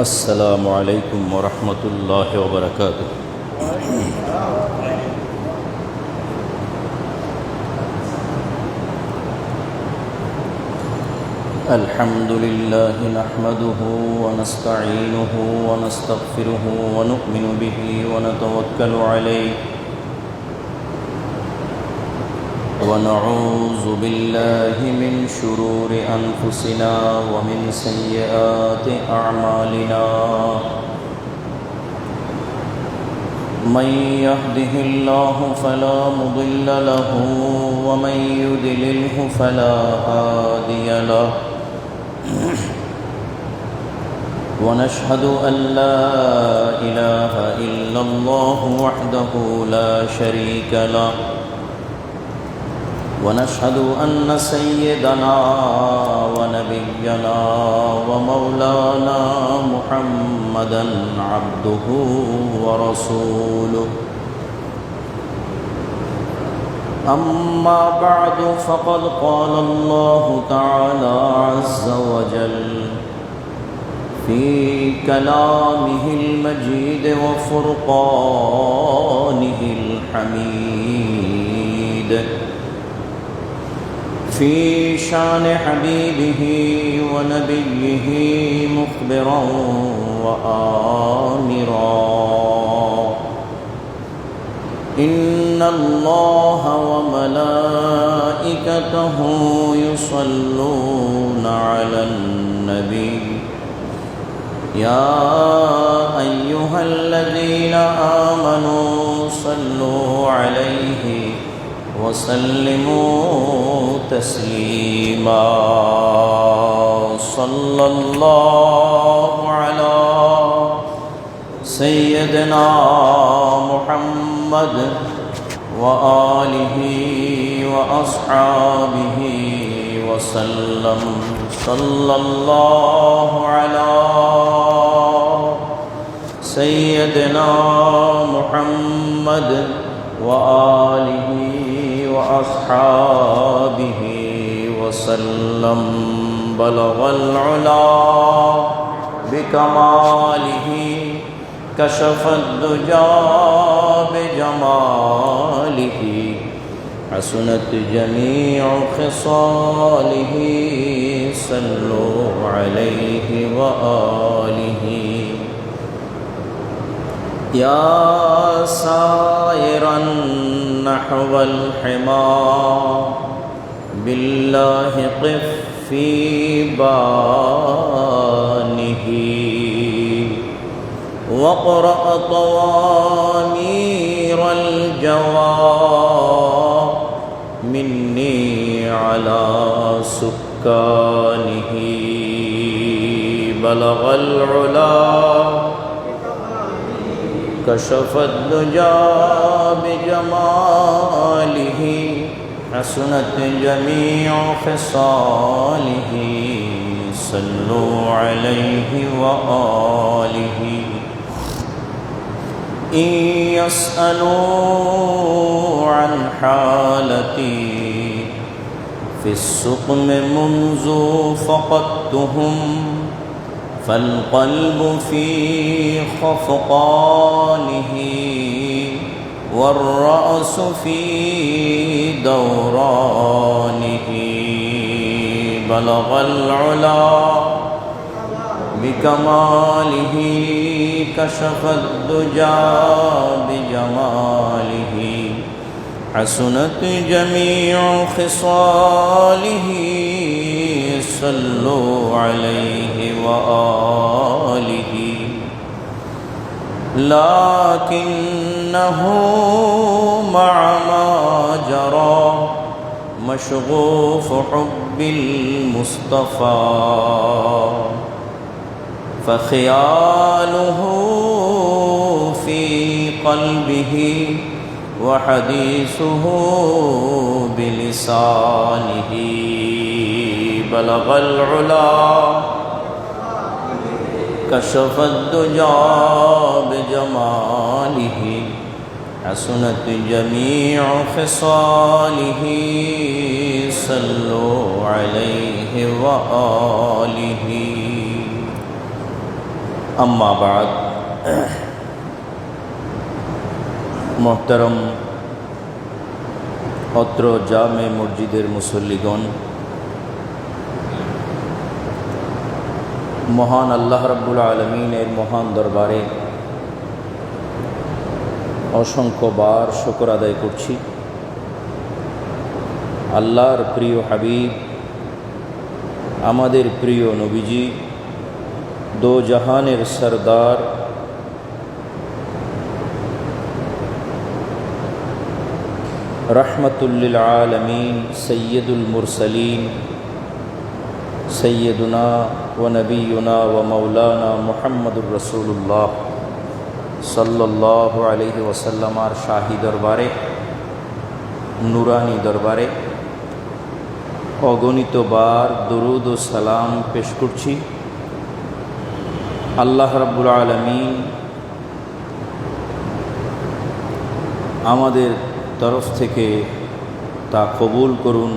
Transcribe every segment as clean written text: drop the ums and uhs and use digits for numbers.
السلام عليكم ورحمة الله وبركاته. الحمد لله نحمده ونستعينه ونستغفره ونؤمن به ونتوكل عليه ونعوذ بالله من شرور أنفسنا ومن سيئات أعمالنا من يهده الله فلا مضل له ومن يضلله فلا هادي له ونشهد أن لا إله إلا الله وحده لا شريك له ونشهد أن سيدنا ونبينا ومولانا محمدا عبده ورسوله أما بعد فقد قال الله تعالى عز وجل في كلامه المجيد وفرقانه الحميد في شان حبيبه ونبيه مخبرا وآمرا إن الله وملائكته يصلون على النبي يا أيها الذين آمنوا صلوا عليه وسلموا تسليما صلى الله على سيدنا محمد وآله وأصحابه وسلم صلى الله على سيدنا محمد وآله وأصحابه وسلم بلغ العلا بكماله كشف الدجى بجماله حسنت جميع خصاله صلوا عليه وآله يا سائرا نحو الحمى بالله قف في بانه واقرأ طوامير الجوى مني على سكانه بلغ العلا كشف الدجى بجماله حسنت جميع خصاله صلوا عليه وآله إن يسألوا عن حالتي في السقم منذ فقدتهم فالقلب في خفقانه والرأس في دورانه بلغ العلا بكماله كشف الدجى بجماله حسنت جميع خصاله صلوا عليه وآله لكنه مع ما جرى مشغوف حب المصطفى فخياله في قلبه وحديثه بلسانه بلغ العلا كشف الدجى بجماله حسنت جميع خصاله صلوا عليه وآله अम्मा बाद मोहतरम अत्र जामे मस्जिदेर मुसल्लिगण महान आल्लाह रब्बुल आलमीनेर महान दरबारे असंख्य बार शुक्र आदाय करछि। आल्लाहर प्रिय हबीब आमादेर प्रिय नबीजी दो जहानेर सरदार रहमतुल लिल आलमीन सय्यदुल मुरसलीन सय्यदुना व नबीयुना व मौलाना मुहम्मदुर रसूलुल्लाह सल्लल्लाहु अलैहि वसल्लमार शाही दरबारे नुरानी दरबारे अगणित बार दरूद व सालाम पेश करछि। আল্লাহ রাব্বুল আলামিন আমাদের তরফ থেকে তা কবুল করুন,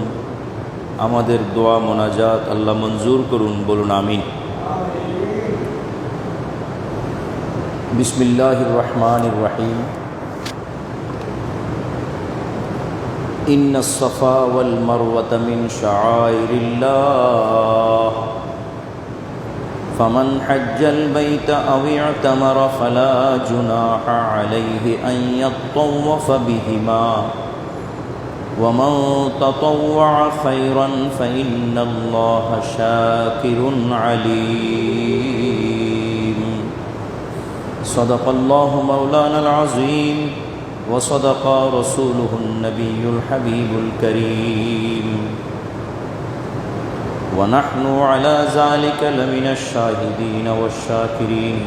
আমাদের দোয়া মোনাজাত আল্লাহ মঞ্জুর করুন, বলুন আমিন। বিসমিল্লাহির রহমানির রহিম। ইন্নাস সাফা ওয়াল মারওয়াতা মিন শাআইরিল্লাহ فمن حج البيت أو اعتمر فلا جناح عليه أن يطوف بهما ومن تطوع خيرا فإن الله شاكر عليم صدق الله مولانا العظيم وصدق رسوله النبي الحبيب الكريم ونحن على ذلك لمن الشاهدين والشاكرين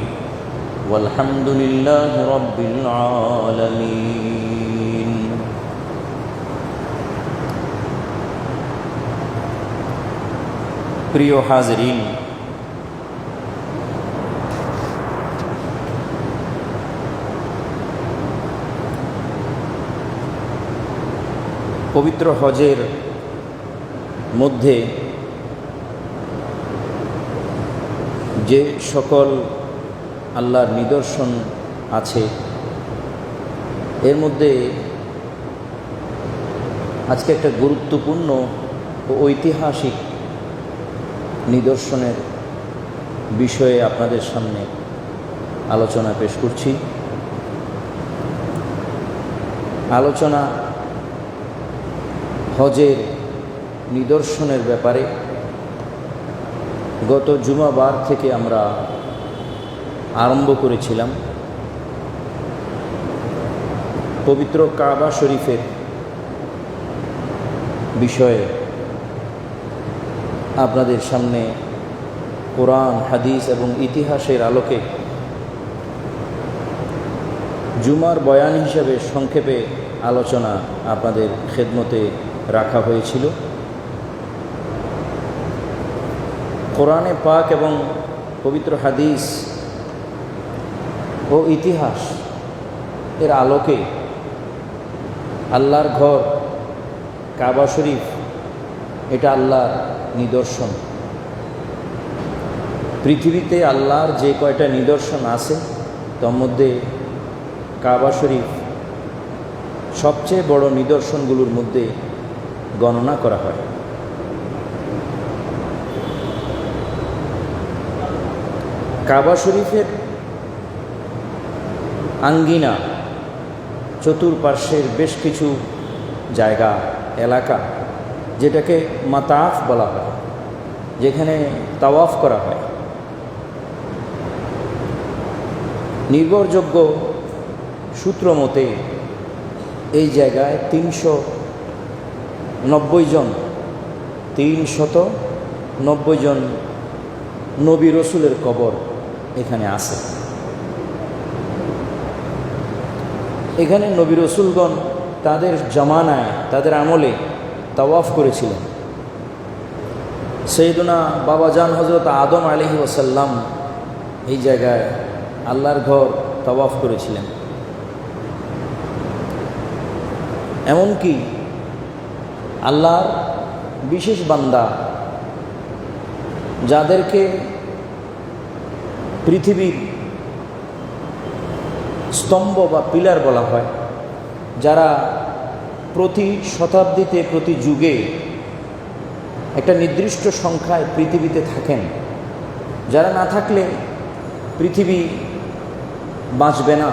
والحمد لله رب العالمين। প্রিয় হাজরিন, পবিত্র হজের মধ্যে যে সকল আল্লাহর নিদর্শন আছে এর মধ্যে আজকে একটা গুরুত্বপূর্ণ ও ঐতিহাসিক নিদর্শনের বিষয়ে আপনাদের সামনে আলোচনা পেশ করছি। আলোচনা হজের নিদর্শনের ব্যাপারে। গত জুমাবার থেকে আমরা আরম্ভ করেছিলাম পবিত্র কাবা শরীফের বিষয়ে আপনাদের সামনে কোরআন, হাদিস এবং ইতিহাসের আলোকে জুমার বয়ান হিসাবে সংক্ষেপে আলোচনা আপনাদের খেদমতে রাখা হয়েছিল। কোরআনে পাক এবং পবিত্র হাদিস ও ইতিহাস এর আলোকে আল্লাহর ঘর কাবা শরীফ এটা আল্লাহর নিদর্শন। পৃথিবীতে আল্লাহর যে কয়টা নিদর্শন আছে তার মধ্যে কাবা শরীফ সবচেয়ে বড় নিদর্শনগুলোর মধ্যে গণনা করা হয়। কাবা শরীফের আঙ্গিনা, চতুর্পার্শ্বের বেশ কিছু জায়গা, এলাকা, যেটাকে মাতাফ বলা হয়, যেখানে তাওয়াফ করা হয়। নির্ভরযোগ্য সূত্র মতে এই জায়গায় 390 জন নবী রসুলের কবর এখানে আছে। এখানে নবী রসুলগণ তাদের জামানায়, তাদের আমলে তাওয়াফ করেছিলেন। সৈয়দনা বাবাজান হযরত আদম আলাইহিস ওয়াসাল্লাম এই জায়গায় আল্লাহর ঘর তাওয়াফ করেছিলেন। এমনকি আল্লাহর বিশেষ বান্দা যাদেরকে পৃথিবীর স্তম্ভ বা পিলার বলা হয়, যারা প্রতি শতাব্দীতে প্রতি যুগে একটা নির্দিষ্ট সংখ্যায় পৃথিবীতে থাকেন, যারা না থাকলে পৃথিবী বাঁচবে না,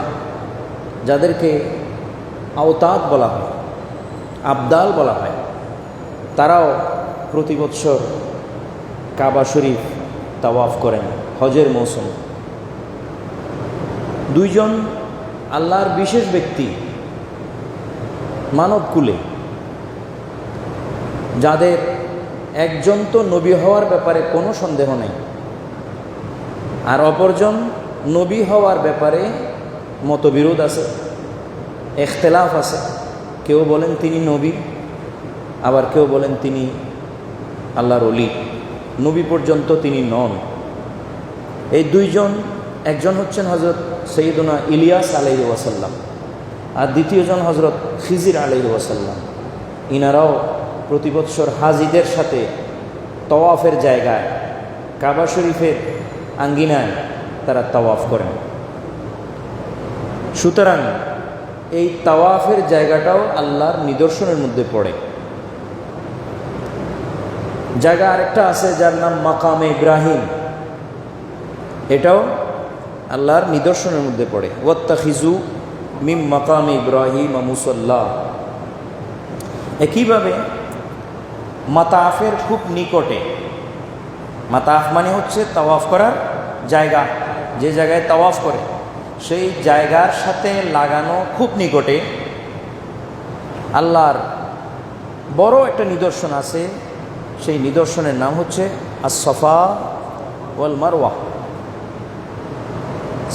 যাদেরকে আওতাদ বলা হয়, আবদাল বলা হয়, তারাও প্রতি বৎসর কাবা শরীফ তাওয়াফ করেন হজের মৌসুম। দুইজন আল্লাহর বিশেষ ব্যক্তি মানবকুলে, যাদের একজন তো নবী হওয়ার ব্যাপারে কোনো সন্দেহ নেই, আর অপরজন নবী হওয়ার ব্যাপারে মতবিরোধ আছে, ইখতিলাফ আছে। কেউ বলেন তিনি নবী, আবার কেউ বলেন তিনি আল্লাহর ওলি, নবী পর্যন্ত তিনি নন। এই দুইজন, একজন হচ্ছেন হজরত সৈয়দনা ইলিয়াস আলাইহি ওয়াসাল্লাম, আর দ্বিতীয়জন হজরত খিজির আলাইহি ওয়াসাল্লাম। ইনারাও প্রতি বৎসর হাজিদের সাথে তাওয়াফের জায়গায়, কাবা শরীফের আঙ্গিনায় তারা তাওয়াফ করেন। সুতরাং এই তাওয়াফের জায়গাটাও আল্লাহর নিদর্শনের মধ্যে পড়ে। জায়গা আরেকটা আছে যার নাম মাকামে ইব্রাহিম, এটাও আল্লাহর নিদর্শনের মধ্যে পড়ে। ওয়াত্তাখিজু মিম মাকামে ইব্রাহিম মুসাল্লা। একইভাবে মাতাফের খুব নিকটে, মাতাফ মানে হচ্ছে তাওয়াফ করার জায়গা, যে জায়গায় তাওয়াফ করে সেই জায়গার সাথে লাগানো খুব নিকটে আল্লাহর বড় একটা নিদর্শন আছে। সেই নিদর্শনের নাম হচ্ছে আস-সাফা ওয়াল মারওয়া।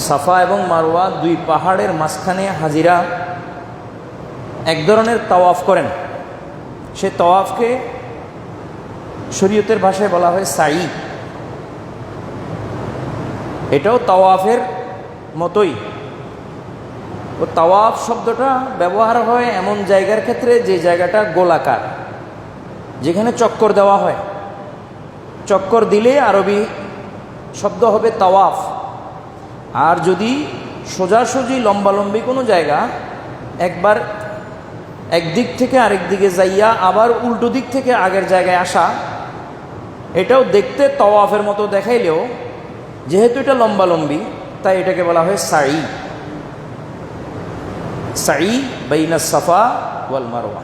সাফা এবং মারওয়া দুই পাহাড়ের মাঝখানে হাজিরা এক ধরনের তাওয়াফ করেন। সে তাওয়াফকে শরীয়তের ভাষায় বলা হয় সাই। এটাও তাওয়াফের মতোই। ও তাওয়াফ শব্দটা ব্যবহার হয় এমন জায়গার ক্ষেত্রে যে জায়গাটা গোলাকার, যেখানে চক্কর দেওয়া হয়। চক্কর দিলে আরবি শব্দ হবে তাওয়াফ। আর যদি সোজাসুজি লম্বালম্বি কোনো জায়গা, একবার একদিক থেকে আরেক দিকে যাইয়া আবার উল্টো দিক থেকে আগের জায়গায় আসা, এটাও দেখতে তাওয়াফের মতো দেখাইলেও যেহেতু এটা লম্বালম্বি, তাই এটাকে বলা হয় সাই। সাই বাইনা সাফা ওয়াল মারওয়া।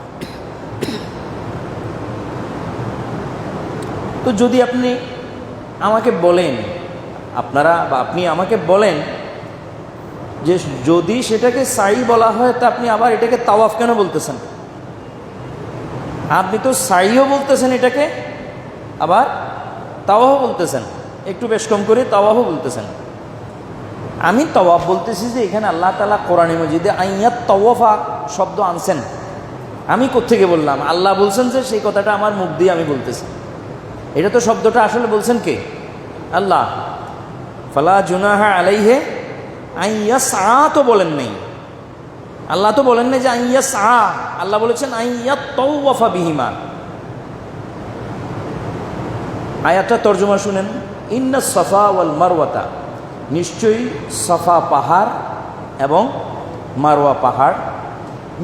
তো যদি আপনি আমাকে বলেন, আপনারা বা আপনি আমাকে বলেন যে যদি সেটাকে সাই বলা হয়, তা আপনি আবার এটাকে তাওয়াফ কেন বলতেছেন? আপনি তো সাইও বলতেছেন এটাকে, আবার তাওয়াফও বলতেছেন, একটু বেশ কম করে তাওয়াফও বলতেছেন। আমি তাওয়াফ বলতেছি যে এখানে আল্লাহ তাআলা কোরআনে মজিদে আইয়াত তাওয়াফা শব্দ আনছেন। আমি কোত্থেকে বললাম? আল্লাহ বলছেন যে সেই কথাটা আমার মুখ দিয়ে আমি বলতেছি। এটা তো শব্দটা আসলে বলছেন কে? আল্লাহ। ফালা জুনাহা আলাইহে আইয়াসআ তো বলেন নাই, আল্লাহ তো বলেন নাই যে আইয়াসআ, আল্লাহ বলেছেন আইয়াত তাওয়াফা বিহিমা। আয়াতটা তর্জমা শুনেন, ইন্নাস সাফা ওয়াল মারওয়াতা, নিশ্চয়ই সাফা পাহাড় এবং মারওয়া পাহাড়,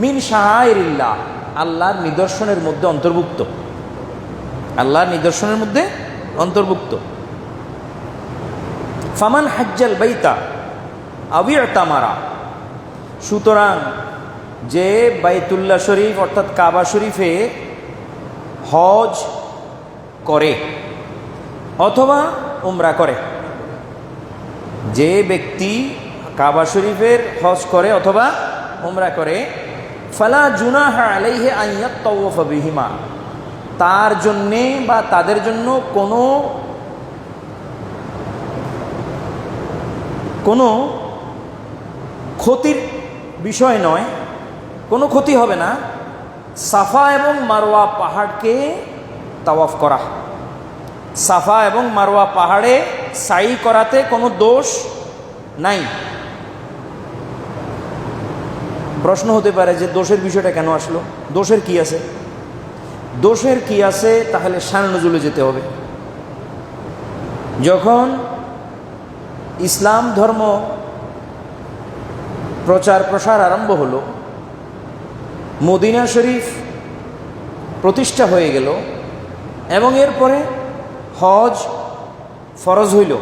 মিন শাআইরিল্লাহ, আল্লাহর নিদর্শনের মধ্যে অন্তর্ভুক্ত, আল্লাহর নিদর্শনের মধ্যে অন্তর্ভুক্ত। ফামান হাজ্জাল বাইতা আও ইতামারা, সুতরাং যে বাইতুল্লাহ শরীফ অর্থাৎ কাবা শরীফে হজ করে অথবা উমরা করে, যে ব্যক্তি কাবা শরীফের হজ করে অথবা উমরা করে, ফালা জুনাহা আলাইহি আন ইয়াতাওয়াফা বিহিমা, তার জন্যে বা তাদের জন্য কোনো ক্ষতির বিষয় নয়, কোনো ক্ষতি হবে না সাফা এবং মারওয়া পাহাড়কে তাওয়াফ করা। সাফা এবং মারওয়া পাহাড়ে সাই করাতে কোনো দোষ নাই। প্রশ্ন হতে পারে যে দোষের বিষয়টা কেন আসলো, দোষের কি আছে? দোষের কি আছে? তাহলে শান নজুলে যেতে হবে। যখন ইসলাম ধর্ম প্রচার প্রসার আরম্ভ হলো, মদিনা শরীফ প্রতিষ্ঠা হয়ে গেল এবং এরপরে হজ ফরজ হইল।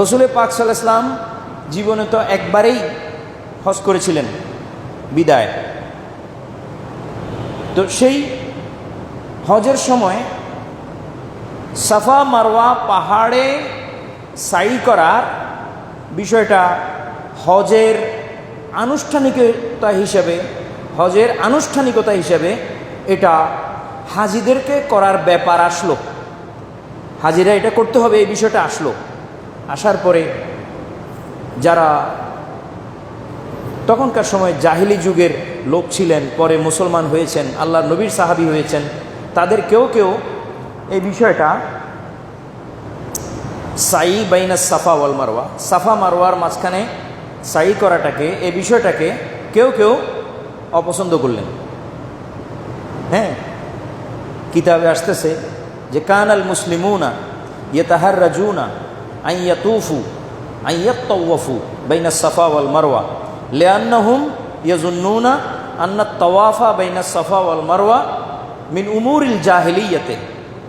রসুল পাক সাল্লাল্লাহু আলাইহি ওয়াসাল্লাম জীবনে তো একবারেই হজ করেছিলেন বিদায়। তো সেই হজের সময় সাফা মারওয়া পাহাড়ে সাই করার বিষয়টা হজের আনুষ্ঠানিকতা হিসেবে এটা হাজিদেরকে করার ব্যাপার আসলো। হাজিরা এটা করতে হবে, এই বিষয়টা আসলো। আসার পরে যারা তখনকার সময় জাহিলি যুগের লোক ছিলেন, পরে মুসলমান হয়েছেন, আল্লাহর নবীর সাহাবী হয়েছেন, তাদের কেউ কেউ এই বিষয়টা সাই বাইনা সাফা ওয়াল মারওয়া, সাফা মারওয়ার মাঝখানে সাই করাটাকে, এই বিষয়টাকে কেউ কেউ অপছন্দ করলেন। হ্যাঁ, কিতাবে আসতেছে যে কানাল মুসলিমুনা ইয়াতাহাররাজুনা আন ইয়াতুফু আন ইয়াতাওয়াফু বাইনা সাফা ওয়াল মারওয়া লিআন্নাহুম ইয়াজুন্নুনা আন্না তাওয়াফা বাইনা সাফা ওয়াল মারওয়া মিন উমুরিল জাহিলিয়াতি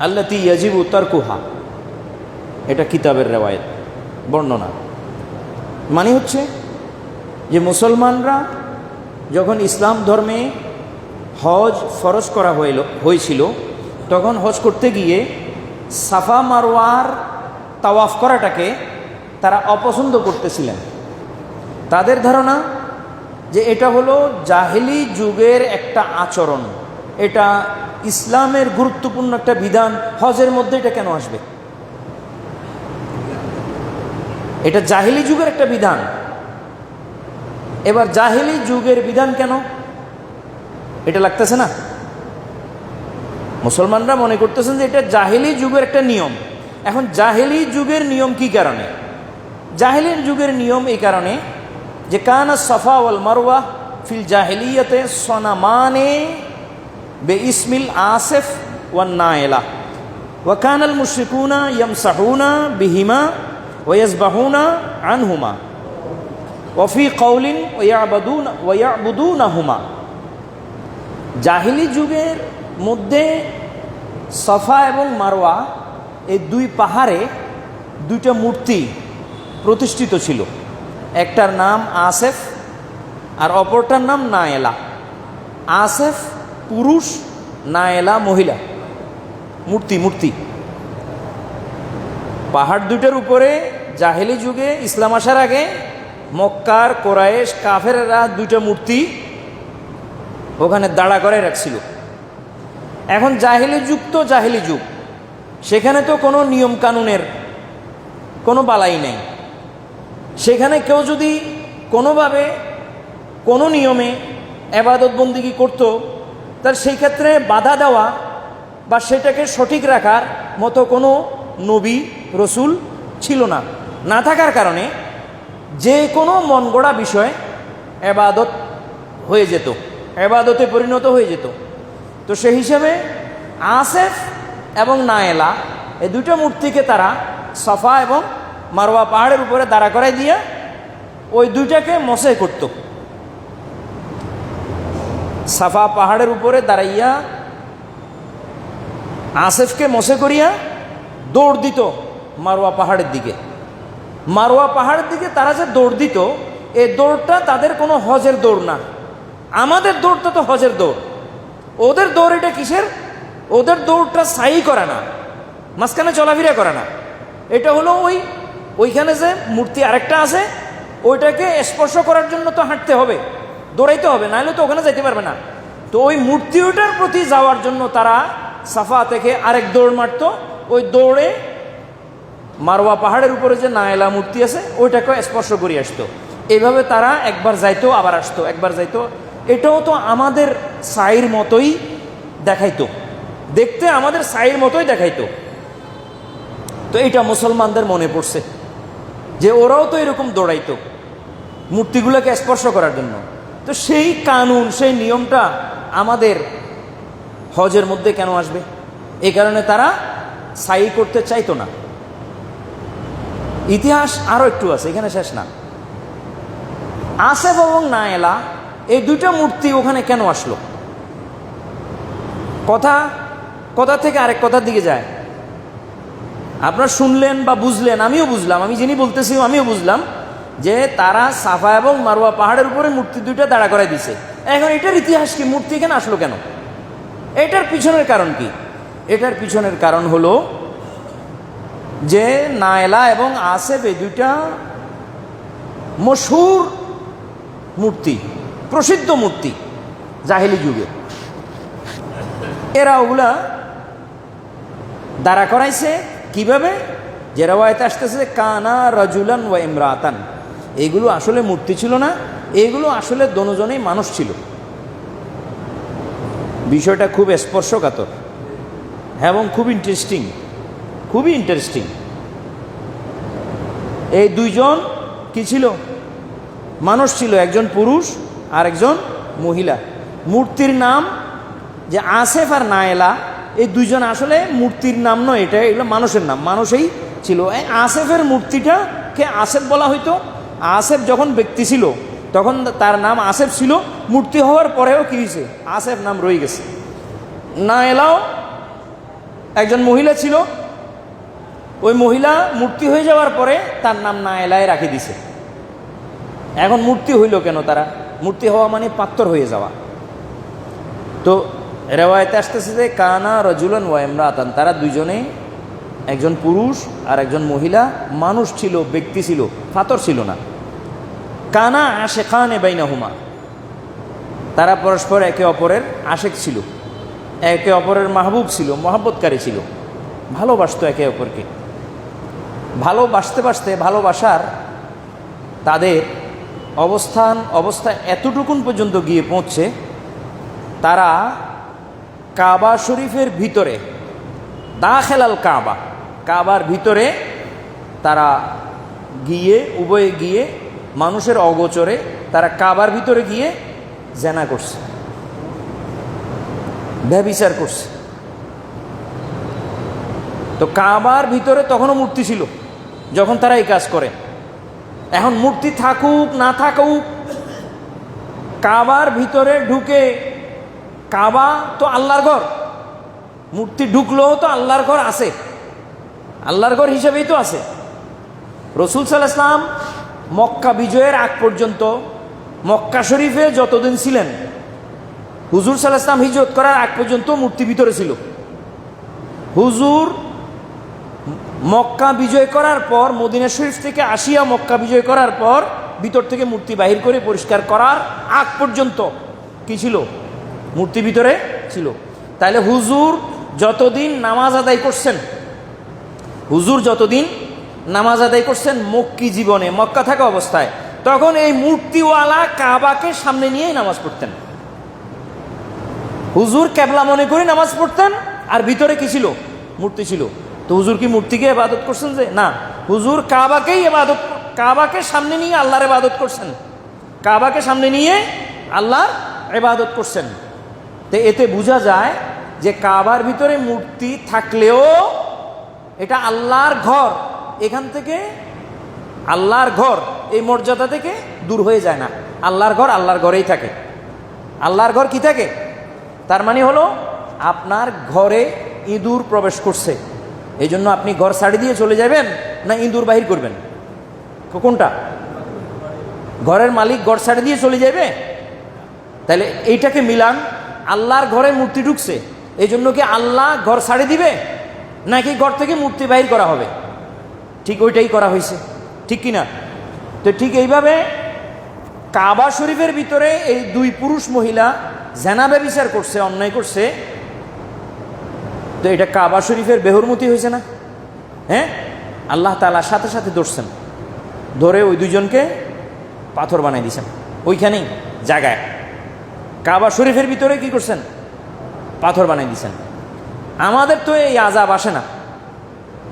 আল্লাতী ইয়াজিবু তারকুহা। এটা কিতাবের রেওয়ায়েত, বর্ণনা। মানে হচ্ছে যে মুসলমানরা যখন ইসলাম ধর্মে হজ ফরজ করা হয়েছিল, তখন হজ করতে গিয়ে সাফা মারওয়ার তাওয়াফ করাটাকে তারা অপছন্দ করতেছিলেন। তাদের ধারণা যে এটা হলো জাহেলি যুগের একটা আচরণ, এটা ইসলামের গুরুত্বপূর্ণ একটা বিধান, হজের মধ্যে এটা কেন আসবে? এটা জাহেলি যুগের একটা বিধান। এবার জাহেলি যুগের বিধান কেন, এটা লাগতেছে না? মুসলমানরা মনে করতেছেন যে এটা জাহেলি যুগের একটা নিয়ম। এখন জাহেলি যুগের নিয়ম কি কারণে? জাহেলি যুগের নিয়ম এই কারণে যে কানা সাফা ওয়াল মারওয়া ফিল জাহেলিয়াতে সনামানে বে ইসমিল আসিফ ওয়ান নাইলা ওয়া কানাল মুশরিকুনা ইয়ামসাহুনা বিহিমা ওয়া ইয়াজবাহুনা আনহুমা ওয়া ফি কওলিন ওয়া ইয়াবুদুনাহুমা। জাহিলি যুগের মধ্যে সাফা এবং মারওয়া এই দুই পাহাড়ে দুইটা মূর্তি প্রতিষ্ঠিত ছিল। একটার নাম আসেফ আর অপরটার নাম নায়েলা। আসেফ পুরুষ, নায়েলা মহিলা। মূর্তি পাহাড় দুইটার উপরে জাহেলি যুগে ইসলাম আসার আগে মক্কার কোরাইশ কাফেররা দুইটা মূর্তি ওখানে দাঁড়া করে রাখছিল। এখন জাহেলি যুগ তো জাহেলি যুগ, সেখানে তো কোনো নিয়ম কানুনের কোনো বালাই নেই। সেখানে কেউ যদি কোনোভাবে কোনো নিয়মে এবাদত বন্দিগি করতো, তার সেই ক্ষেত্রে বাধা দেওয়া বা সেটাকে সঠিক রাখার মতো কোনো নবী রসুল ছিল না। না থাকার কারণে যে কোনো মন গড়া বিষয় এবাদত হয়ে যেত, এবাদতে পরিণত হয়ে যেত। তো সেই হিসেবে আসেফ এবং নায়েলা এই দুটো মূর্তিকে তারা সাফা এবং মারওয়া পাহাড়ের উপরে দাঁড়া করাই দিয়ে ওই দুইটাকে মসে করত। সাফা পাহাড়ের উপরে দাঁড়াইয়া আসেফকে মসে করিয়া দৌড় দিত মারওয়া পাহাড়ের দিকে। মারওয়া পাহাড়ের দিকে তারা যে দৌড় দিত, এই দৌড়টা তাদের কোনো হজের দৌড় না। আমাদের দৌড়টা তো হজের দৌড়, ওদের দৌড় এটা কিসের? ওদের দৌড়টা সাই করে না, মাঝখানে চলাফেরা করে না। এটা হলো ওইখানে যে মূর্তি আরেকটা আছে, ওইটাকে স্পর্শ করার জন্য তো হাঁটতে হবে, দৌড়াইতে হবে, নাহলে তো ওখানে যাইতে পারবে না। তো ওই মূর্তি ওইটার প্রতি যাওয়ার জন্য তারা সাফা থেকে আরেক দৌড় মারত। ওই দৌড়ে মারওয়া পাহাড়ের উপরে যে নায়েলা মূর্তি আছে ওইটাকে স্পর্শ করে আসতো। এইভাবে তারা একবার যাইতো আবার আসতো, একবার যাইতো। এটাও তো আমাদের সাইর মতোই দেখাইতো, দেখতে আমাদের সাইর মতোই দেখাইতো। তো এটা মুসলমানদের মনে পড়ছে যে ওরাও তো এরকম দৌড়াইতো মূর্তিগুলোকে স্পর্শ করার জন্য। তো সেই কানুন, সেই নিয়মটা আমাদের হজের মধ্যে কেন আসবে? এই কারণে তারা সাই করতে চাইতো না। ইতিহাস আরও একটু আছে, এখানে শেষ না। আসেফ এবং নায়েলা এই দুইটা মূর্তি ওখানে কেন আসলো? কথা থেকে আরেক কথার দিকে যায়। আপনারা শুনলেন বা বুঝলেন, আমিও বুঝলাম, আমি যিনি বলতেছি আমিও বুঝলাম যে তারা সাফা এবং মারওয়া পাহাড়ের উপরে মূর্তি দুইটা দাঁড়া করাই দিছে। এখন এটার ইতিহাস কি? মূর্তি এখানে আসলো কেন? এটার পিছনের কারণ কি? এটার পিছনের কারণ হলো যে নায়েলা এবং আসেফ এই দুইটা মশহুর মূর্তি, প্রসিদ্ধ মূর্তি জাহেলি যুগে। এরা ওগুলা দাঁড়া করাইছে কিভাবে? যে রাওয়ায়াতে আসতেছে কানা রাজুলান ওয়া ইমরাতান, এগুলো আসলে মূর্তি ছিল না, এগুলো আসলে দোনোজনেই মানুষ ছিল। বিষয়টা খুব স্পর্শকাতর এবং খুব ইন্টারেস্টিং, খুবই ইন্টারেস্টিং। এই দুইজন কি ছিল? মানুষ ছিল, একজন পুরুষ আর একজন মহিলা। মূর্তির নাম যে আসেফ আর নায়েলা, এই দুইজন আসলে মূর্তির নাম নয়, এগুলো মানুষের নাম, মানুষই ছিল। এই আসেফের মূর্তিটাকে আসেফ বলা হইতো। আসেফ যখন ব্যক্তি ছিল তখন তার নাম আসেফ ছিল, মূর্তি হওয়ার পরেও কি হয়েছে? আসেফ নাম রয়ে গেছে। নায়েলাও একজন মহিলা ছিল, ওই মহিলা মূর্তি হয়ে যাওয়ার পরে তার নাম নায়েলায় রাখি দিছে। এখন মূর্তি হইল কেন? তারা মূর্তি হওয়া মানে পাত্তর হয়ে যাওয়া। তো রেওয়ায়তে আসতেছে যে কানা রাজুলান ওয়া ইমরাতান, তারা দুইজনে, একজন পুরুষ আর একজন মহিলা, মানুষ ছিল, ব্যক্তি ছিল, পাথর ছিল না। কানা আশেখানে বাইনাহুমা, তারা পরস্পর একে অপরের আশেক ছিল, একে অপরের মাহবুব ছিল, মহব্বতকারী ছিল, ভালোবাসতো একে অপরকে। ভালোবাসার তাদের অবস্থা এতটুকুন পর্যন্ত গিয়ে পৌঁছে, তারা কাবা শরীফের ভিতরে, দাখিলাল কাবার ভিতরে তারা গিয়ে, উভয়ে গিয়ে মানুষের অগোচরে তারা কাবার ভিতরে গিয়ে জেনা করছে, ব্যভিচার করছে। তো কাবার ভিতরে তখনও মূর্তি ছিল যখন তারা এই কাজ করে। এখন মূর্তি থাকুক না থাকুক, কাবার ভিতরে ঢুকে, কাবা তো আল্লাহর ঘর, মূর্তি ঢুকলেও তো আল্লাহর ঘর আছে, আল্লাহর ঘর হিসেবেই তো আছে। রসুল সাল্লাল্লাহু আলাইহি ওয়াসাল্লাম মক্কা বিজয়ের আগ পর্যন্ত মক্কা শরীফে যতদিন ছিলেন, হুজুর সাল্লাল্লাহু আলাইহি ওয়াসাল্লাম হিজরত করার আগ পর্যন্ত মূর্তি ভিতরে ছিল। হুজুর মক্কা বিজয় করার পর, মদিনা শরীফ থেকে আসিয়া মক্কা বিজয় করার পর ভিতর থেকে মূর্তি বাহির করে পরিষ্কার করার আগ পর্যন্ত কি ছিল? মূর্তি ভিতরে ছিল। তাহলে হুজুর যতদিন নামাজ আদায় করছেন মক্কি জীবনে, মক্কা থাকা অবস্থায়, তখন এই মূর্তিওয়ালা কাবাকে সামনে নিয়েই নামাজ পড়তেন। হুজুর কেবলা মনে করে নামাজ পড়তেন, আর ভিতরে কি ছিল? মূর্তি ছিল। তো হুজুর কি মূর্তিকে ইবাদত করছেন? যে না, হুজুর কাবাকে সামনে নিয়ে আল্লাহর ইবাদত করছেন, কাবাকে সামনে নিয়ে আল্লাহর ইবাদত করছেন। তো এতে বোঝা যায় যে কাবার ভিতরে মূর্তি থাকলেও এটা আল্লাহর ঘর, এখান থেকে আল্লাহর ঘর এই মর্যাদা থেকে দূর হয়ে যায় না। আল্লাহর ঘর আল্লাহর ঘরেই থাকে। আল্লাহর ঘর কি থাকে? তার মানে হলো আপনার ঘরে ইঁদুর প্রবেশ করছে, এই জন্য আপনি ঘর ছাড়ি দিয়ে চলে যাবেন, না ইঁদুর বাহির করবেন? কোনটা? ঘরের মালিক ঘর ছাড়ি দিয়ে চলে যাবে? তাহলে এইটাকে মিলান, আল্লাহর ঘরে মূর্তি ঢুকছে, এই জন্য কি আল্লাহ ঘর ছাড়ি দিবে, নাকি ঘর থেকে মূর্তি বাহির করা হবে? ঠিক ওইটাই করা হয়েছে, ঠিক কিনা? তো ঠিক এইভাবে কাবা শরীফের ভিতরে এই দুই পুরুষ মহিলা জেনা ব্যভিচার করছে, অন্যায় করছে। তো এটা কাবা শরীফের বেহুরমতি হয়েছে না? হ্যাঁ, আল্লাহ তাআলা সাথে সাথে ধরছেন, ধরে ওই দুইজনকে পাথর বানাই দিয়েছেন ওইখানেই জায়গায়। কাবা শরীফের ভিতরে কি করছেন? পাথর বানাই দিয়েছেন। আমাদের তো এই আযাব আসে না,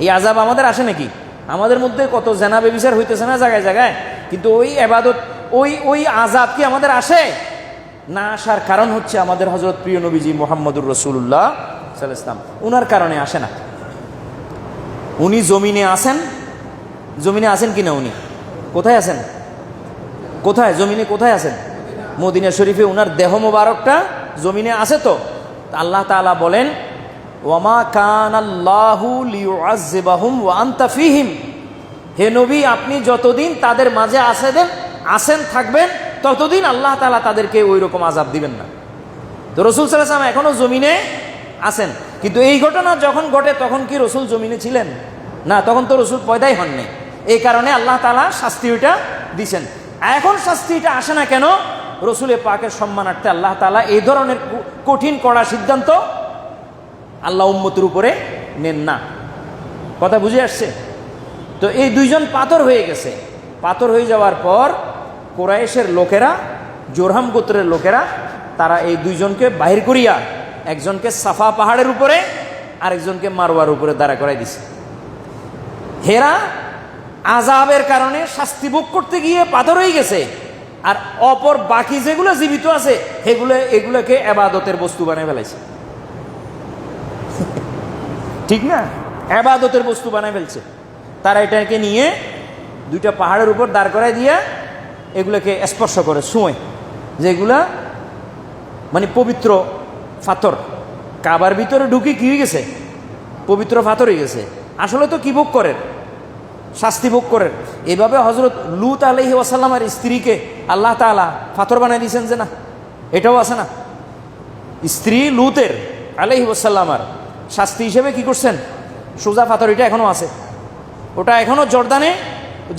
এই আযাব আমাদের আসে নাকি? আমাদের মধ্যে কত জেনা ব্যভিচার হইতেছে না জায়গায় জায়গায়, কিন্তু ওই ইবাদত, ওই আযাব কি আমাদের আসে না? আসার কারণ হচ্ছে আমাদের হযরত প্রিয় নবীজি মুহাম্মদুর রাসূলুল্লাহ সাল্লাল্লাহু আলাইহি ওয়াসাল্লাম, উনার কারণে আসে না। উনি জমিনে আসেন, জমিনে আছেন কিনা উনি? কোথায় আছেন? কোথায় জমিনে কোথায় আছেন? মদিনা শরীফে উনার দেহ মোবারকটা জমিনে আছে তো। আল্লাহ তাআলা বলেন ওয়ামা কানাল্লাহু লিউআযযিবাহুম ওয়া আনতা ফীহিম, হে নবী আপনি যতদিন তাদের মাঝে আসেন থাকবেন ততদিন আল্লাহ তাআলা তাদেরকে ওই রকম আযাব দিবেন না। তো রাসূল সাল্লাল্লাহু আলাইহি ওয়াসাল্লাম এখনো জমিনে আছেন, কিন্তু এই ঘটনা যখন ঘটে তখন কি রাসূল জমিনে ছিলেন না? তখন তো রাসূল পয়দাই হননি। এই কারণে আল্লাহ তাআলা শাস্তি ওইটা দিছেন। এখন শাস্তিটা আসে না কেন? রসুল পাকের সম্মানার্থে আল্লাহ তাআলা এই ধরনের কঠিন কড়া সিদ্ধান্ত আল্লাহ উম্মতের উপরে নেন না। কথা বুঝে আসছে? তো এই দুইজন পাথর হয়ে গেছে। পাথর হয়ে যাওয়ার পর কুরাইশের লোকেরা, জোরহাম গোত্রের লোকেরা, তারা এই দুইজনকে বাহির করিয়া একজনকে সাফা পাহাড়ের উপরে আরেকজনকে মারওয়ার উপরে দাঁড়া করাই দিছে। হেরা আযাবের কারণে শাস্তি ভোগ করতে গিয়ে পাথর হয়ে গেছে, আর অপর বাকি যেগুলো জীবিত আছে এগুলোকে ইবাদতের বস্তু বানায় ফেলাইছে। ঠিক না? ইবাদতের বস্তু বানায় ফেলছে। তারা এটাকে নিয়ে দুইটা পাহাড়ের উপর দাঁড় করায় দিয়ে এগুলোকে স্পর্শ করে ছুঁয়ে, যেগুলা মানে পবিত্র পাথর। কাবার ভিতরে ঢুকে কি হয়ে গেছে? পবিত্র পাথর হয়ে গেছে। আসলে তো কি ভোগ করেন? শাস্তি ভোগ করেন। এভাবে হযরত লূত আলাইহিস সালামের স্ত্রীকে আল্লাহ তাআলা পাথর বানাই দিয়েছেন যে না? এটাও আছে না? স্ত্রী লূতের আলাইহিস সালামের শাস্তি হিসেবে কি করছেন? সোজা পাথর, এটা এখনো আছে। ওটা এখনো জর্দানে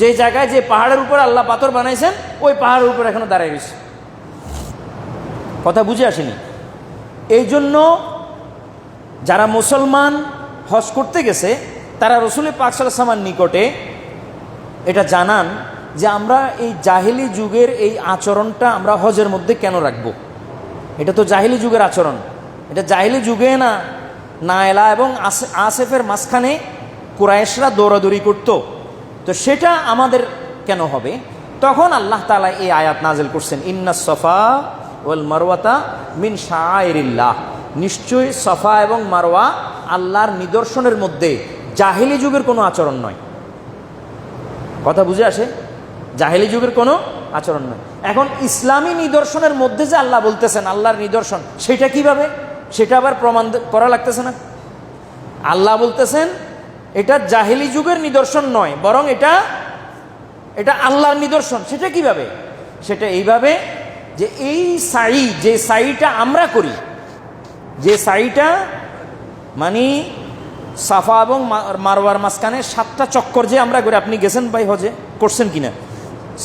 যে জায়গায়, যে পাহাড়ের উপর আল্লাহ পাথর বানাইছেন, ওই পাহাড়ের উপর এখনো দাঁড়ায় রয়েছে। কথা বুঝে আসেনি? এই জন্য যারা মুসলমান হজ করতে গেছে তারা রাসূল পাক সাল্লাল্লাহু আলাইহি ওয়াসাল্লামের নিকটে এটা জানান যে আমরা এই জাহিলি যুগের এই আচরণটা আমরা হজের মধ্যে কেন রাখব? এটা তো জাহিলি যুগের আচরণ। এটা জাহিলি যুগে না নায়লা এবং আসেফের মাঝখানে কুরাইশরা দৌড়াদৌড়ি করত, তো সেটা আমাদের কেন হবে? তখন আল্লাহ তাআলা এই আয়াত নাযিল করছেন, ইন্নাস সাফা ওয়াল মারওয়াতা মিন শাআইরিল্লাহ, নিশ্চয়ই সাফা এবং মারওয়া আল্লাহর নিদর্শনের মধ্যে, জাহিলি যুগের কোনো আচরণ নয়। কথা বুঝে আসে? জাহিলি যুগের কোনো আচরণ নয়। এখন ইসলামী নিদর্শনের মধ্যে যে আল্লাহ বলতেছেন আল্লাহর নিদর্শন, সেটা কিভাবে? সেটা আবার প্রমাণ করা লাগতেছে না? আল্লাহ বলতেছেন এটা জাহিলি যুগের নিদর্শন নয়, বরং এটা আল্লাহর নিদর্শন। সেটা কিভাবে? সেটা এইভাবে যে এই সাই, যে সাইটা আমরা করি, যে সাইটা মানে সাফা এবং মারওয়ার মাঝখানে 7টা চক্কর যে আমরা করি, আপনি গেছেন ভাই হজে, করছেন কিনা?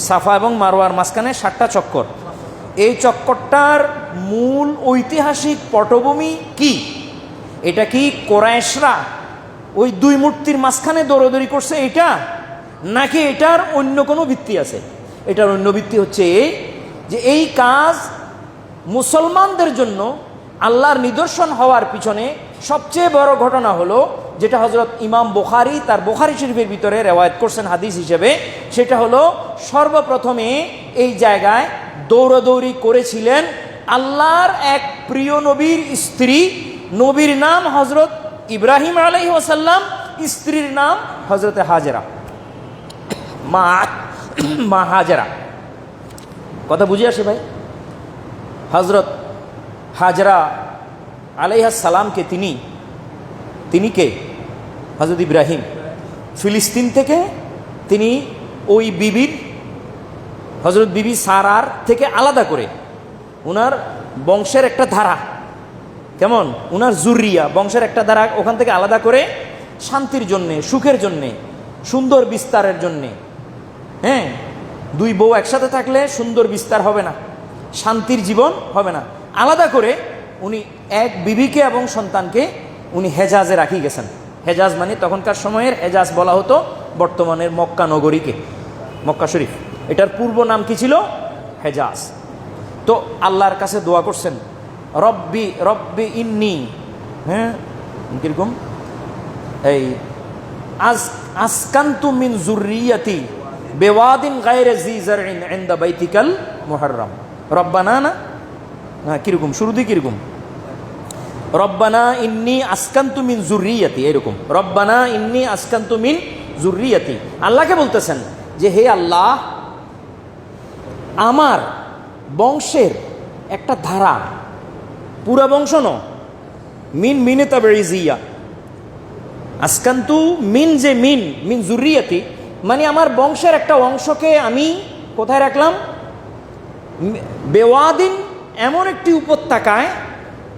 সাফা এবং মারওয়ার মাঝখানে 7টা চক্কর। এই চক্করটার মূল ঐতিহাসিক পটভূমি কি? এটা কি কুরাইশরা ওই দুই মূর্তির মাঝখানে দৌড়াদৌড়ি করছে এটা, নাকি এটার অন্য কোনো ভিত্তি আছে? এটার অন্য ভিত্তি হচ্ছে এই যে এই কাজ মুসলমানদের জন্য আল্লাহর নিদর্শন হওয়ার পিছনে সবচেয়ে বড় ঘটনা হলো, যেটা হযরত ইমাম বুখারী তার বুখারী শরীফের ভিতরে রেওয়ায়াত করছেন হাদিস হিসেবে, সেটা হলো সর্বপ্রথমে এই জায়গায় দৌড়াদৌড়ি করেছিলেন আল্লাহর এক প্রিয় নবীর স্ত্রী। নবীর নাম হযরত ইব্রাহিম আলাইহিস সালাম, স্ত্রীর নাম হযরত হাজেরা, মা হাজেরা। কথা বুঝে আসে ভাই? হযরত হাজরা আলাইহিস সালামকে তিনি কে? হযরত ইব্রাহিম ফিলিস্তিন থেকে তিনি ওই বিবির, হযরত বিবি সারার থেকে আলাদা করে উনার বংশের একটা ধারা, কেমন উনার জুরিয়া বংশের একটা ধারা ওখান থেকে আলাদা করে শান্তির জন্যে, সুখের জন্যে, সুন্দর বিস্তারের জন্যে। হ্যাঁ, দুই বউ একসাথে থাকলে সুন্দর বিস্তার হবে না, শান্তির জীবন হবে না। আলাদা করে উনি এক বিবিকে এবং সন্তানকে উনি হেজাজে রাখি গেছেন। হেজাজ মানে তখনকার সময়ের হেজাজ বলা হতো বর্তমানের মক্কা নগরীকে, মক্কা শরীফ। এটার পূর্ব নাম কি ছিল? হেজাজ। তো আল্লাহর কাছে দোয়া করছেন, রব্বি রব্বি ইন্নি, হ্যাঁ কিরকম, এই আসকান্তু মিন যুররিয়াতি বিওয়াদিন গায়রে জি জারইন ইনদা বাইতিকাল মুহাররম, রব্বানা না, হ্যাঁ কিরকম শুরুতে কিরকম, রব্বানা ইন্নি আসকান্তু মিন যুররিয়াতি, এরকম রব্বানা ইন্নি আসকান্তু মিন যুররিয়াতি, আল্লাহকে বলতেছেন যে হে আল্লাহ, আমার বংশের একটা ধারা, পুরা বংশ ন, মিন মিনে তাবেরিজিয়া আসকান্তু, মিন যে মিন মিন যুররিয়াতি, মানে আমার বংশের একটা অংশকে আমি কোথায় রাখলাম? বেওয়াদিন, এমন একটি উপত্যকায়